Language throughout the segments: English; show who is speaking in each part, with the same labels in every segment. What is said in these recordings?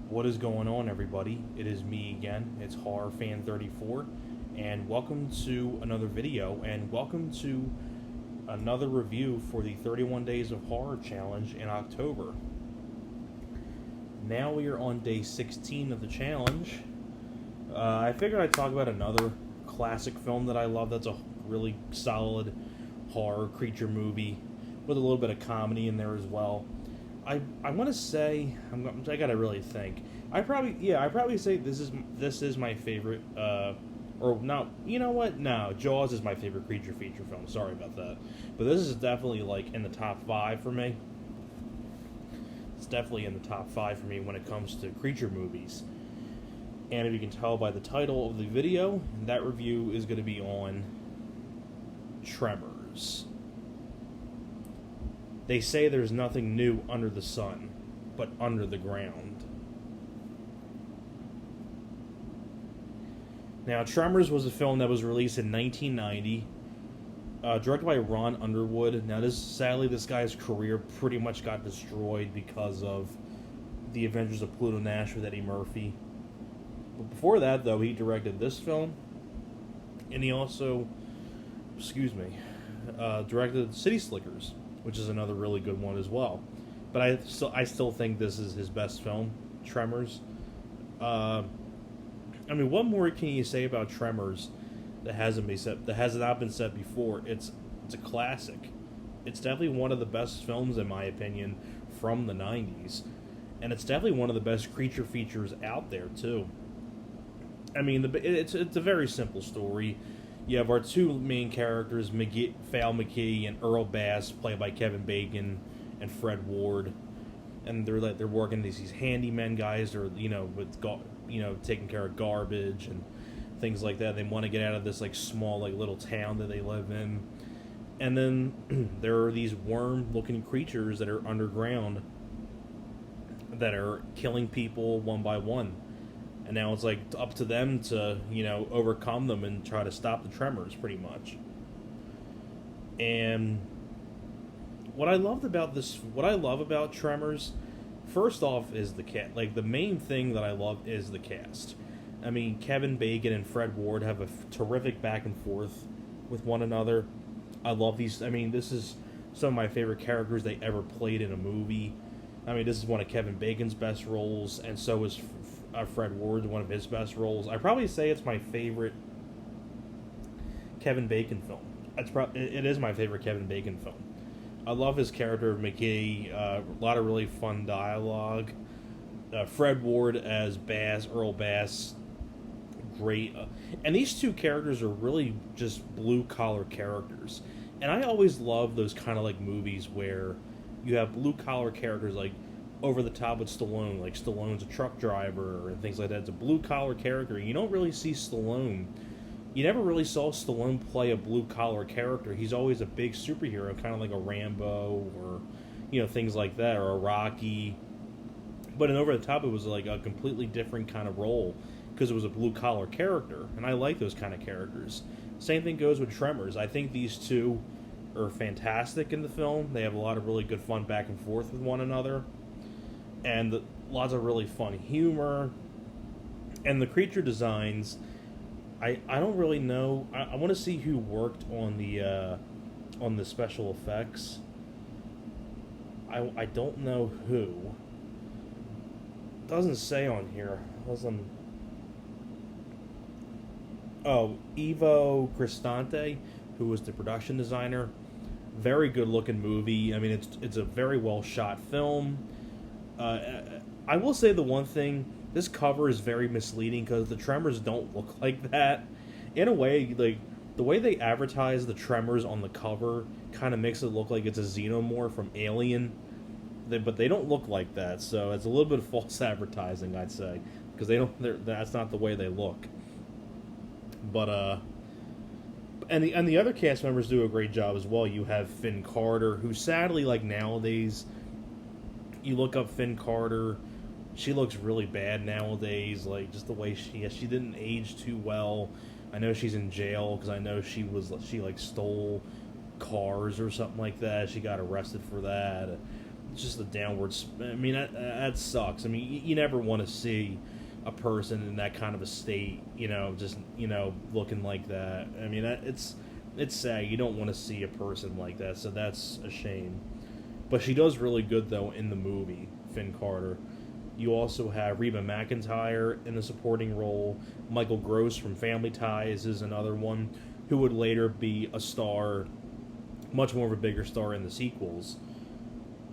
Speaker 1: What is going on, everybody? It is me again. It's HorrorFan34, and welcome to another video, and welcome to another review for the 31 Days of Horror Challenge in October. Now we are on day 16 of the challenge. I figured I'd talk about another classic film that I love that's a really solid horror creature movie with a little bit of comedy in there as well. I want to say I gotta really think. I probably say this is my favorite. Or not. You know what? No, Jaws is my favorite creature feature film. Sorry about that, but this is definitely like in the top 5 for me. It's definitely in the top 5 for me when it comes to creature movies. And if you can tell by the title of the video, that review is going to be on Tremors. They say there's nothing new under the sun, but under the ground. Now, Tremors was a film that was released in 1990, directed by Ron Underwood. Now, sadly, this guy's career pretty much got destroyed because of the Adventures of Pluto Nash with Eddie Murphy. But before that, though, he directed this film, and he also, directed City Slickers, which is another really good one as well. But I still think this is his best film, Tremors. What more can you say about Tremors that has not been said before? It's a classic. It's definitely one of the best films, in my opinion, from the 90s. And it's definitely one of the best creature features out there, too. It's a very simple story. You have our two main characters, Val McKee and Earl Bass, played by Kevin Bacon and Fred Ward, and they're working these handyman guys, or taking care of garbage and things like that. They want to get out of this small little town that they live in, and then there are these worm-looking creatures that are underground that are killing people one by one. And now it's up to them to, overcome them and try to stop the tremors, pretty much. And what I love about Tremors, first off, is the cast. The main thing that I love is the cast. Kevin Bacon and Fred Ward have a terrific back and forth with one another. I love these. This is some of my favorite characters they ever played in a movie. This is one of Kevin Bacon's best roles, and so is Fred Ward's one of his best roles. I'd probably say it's my favorite Kevin Bacon film. It is my favorite Kevin Bacon film. I love his character of McGee. A lot of really fun dialogue. Fred Ward as Earl Bass, great. And these two characters are really just blue-collar characters. And I always love those kind of movies where you have blue-collar characters over the top with Stallone, Stallone's a truck driver and things like that. It's a blue-collar character. You don't really see Stallone. You never really saw Stallone play a blue-collar character. He's always a big superhero, kind of like a Rambo or, things like that, or a Rocky. But in Over the Top, it was a completely different kind of role because it was a blue-collar character, and I like those kind of characters. Same thing goes with Tremors. I think these two are fantastic in the film. They have a lot of really good fun back and forth with one another, and lots of really fun humor. And the creature designs, I don't really know. I want to see who worked on the special effects. I don't know who. Doesn't say on here. Ivo Cristante, who was the production designer. Very good looking movie. It's a very well shot film. I will say the one thing, this cover is very misleading because the Tremors don't look like that. In a way, the way they advertise the Tremors on the cover kind of makes it look like it's a xenomorph from Alien. But they don't look like that, so it's a little bit of false advertising, I'd say, because that's not the way they look. But and the other cast members do a great job as well. You have Finn Carter, who sadly, nowadays, you look up Finn Carter, she looks really bad nowadays. Just the way she didn't age too well. I know she's in jail because I know she stole cars or something like that. She got arrested for that. just the downwards. I mean, that sucks. I mean, you never want to see a person in that kind of a state, just looking like that. I mean, it's sad. You don't want to see a person like that, so that's a shame. But she does really good though in the movie, Finn Carter. You also have Reba McEntire in a supporting role. Michael Gross from Family Ties is another one who would later be a star, much more of a bigger star in the sequels.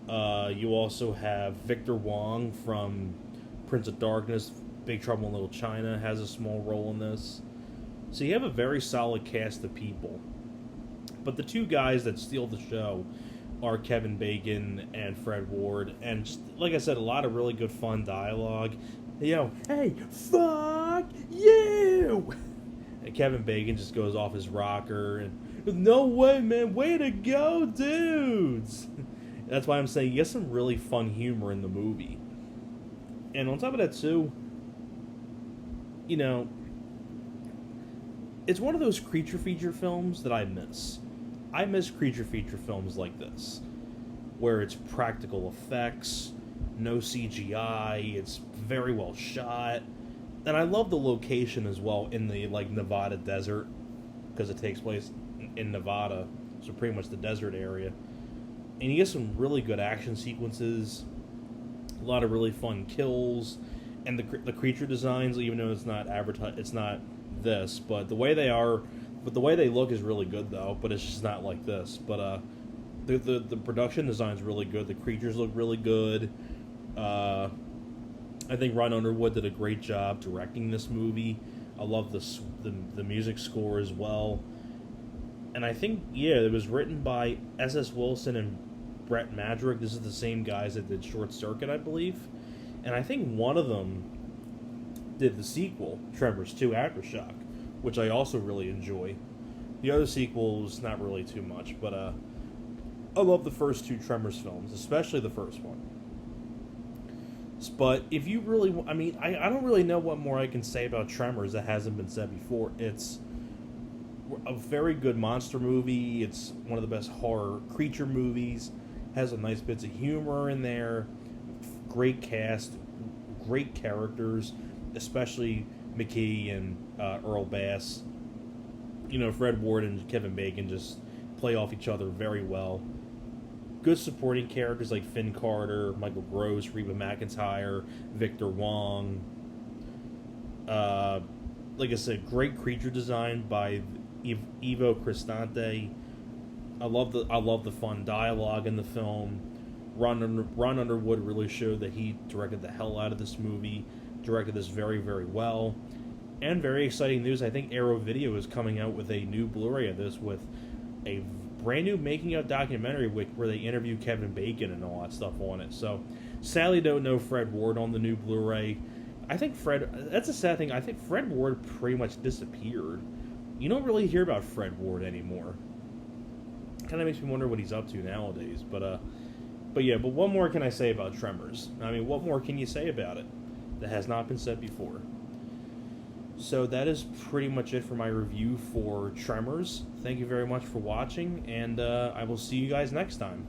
Speaker 1: You also have Victor Wong from Prince of Darkness, Big Trouble in Little China has a small role in this. So you have a very solid cast of people. But the two guys that steal the show are Kevin Bacon and Fred Ward. And just, like I said, a lot of really good fun dialogue. Hey, fuck you! And Kevin Bacon just goes off his rocker and, no way, man, way to go, dudes! That's why I'm saying you get some really fun humor in the movie. And on top of that, too, it's one of those creature feature films that I miss. I miss creature feature films like this, where it's practical effects, no CGI, it's very well shot, and I love the location as well in the Nevada desert, because it takes place in Nevada, so pretty much the desert area. And you get some really good action sequences, a lot of really fun kills, and the creature designs, even though it's not advertised, it's not this, but the way they look is really good though. But it's just not like this. But the production design's really good. The creatures look really good. I think Ron Underwood did a great job directing this movie. I love the music score as well. And I think it was written by S.S. Wilson and Brett Madrick. This is the same guys that did Short Circuit, I believe. And I think one of them did the sequel, Tremors 2 Aftershock, which I also really enjoy. The other sequels, not really too much, but I love the first two Tremors films, especially the first one. But if you really, I don't really know what more I can say about Tremors that hasn't been said before. It's a very good monster movie. It's one of the best horror creature movies. Has some nice bits of humor in there. Great cast, great characters, especially McKee and Earl Bass. Fred Ward and Kevin Bacon just play off each other very well. Good supporting characters like Finn Carter, Michael Gross, Reba McEntire, Victor Wong. Like I said, great creature design by Ivo Cristante. I love the fun dialogue in the film. Ron Underwood really showed that he directed the hell out of this movie. Directed this very, very well. And very exciting news, I think Arrow Video is coming out with a new Blu-ray of this with a brand new making-of documentary where they interview Kevin Bacon and all that stuff on it. So, sadly don't know Fred Ward on the new Blu-ray. I think that's a sad thing, I think Fred Ward pretty much disappeared. You don't really hear about Fred Ward anymore. Kind of makes me wonder what he's up to nowadays. But what more can I say about Tremors? What more can you say about it that has not been said before? So that is pretty much it for my review for Tremors. Thank you very much for watching, and I will see you guys next time.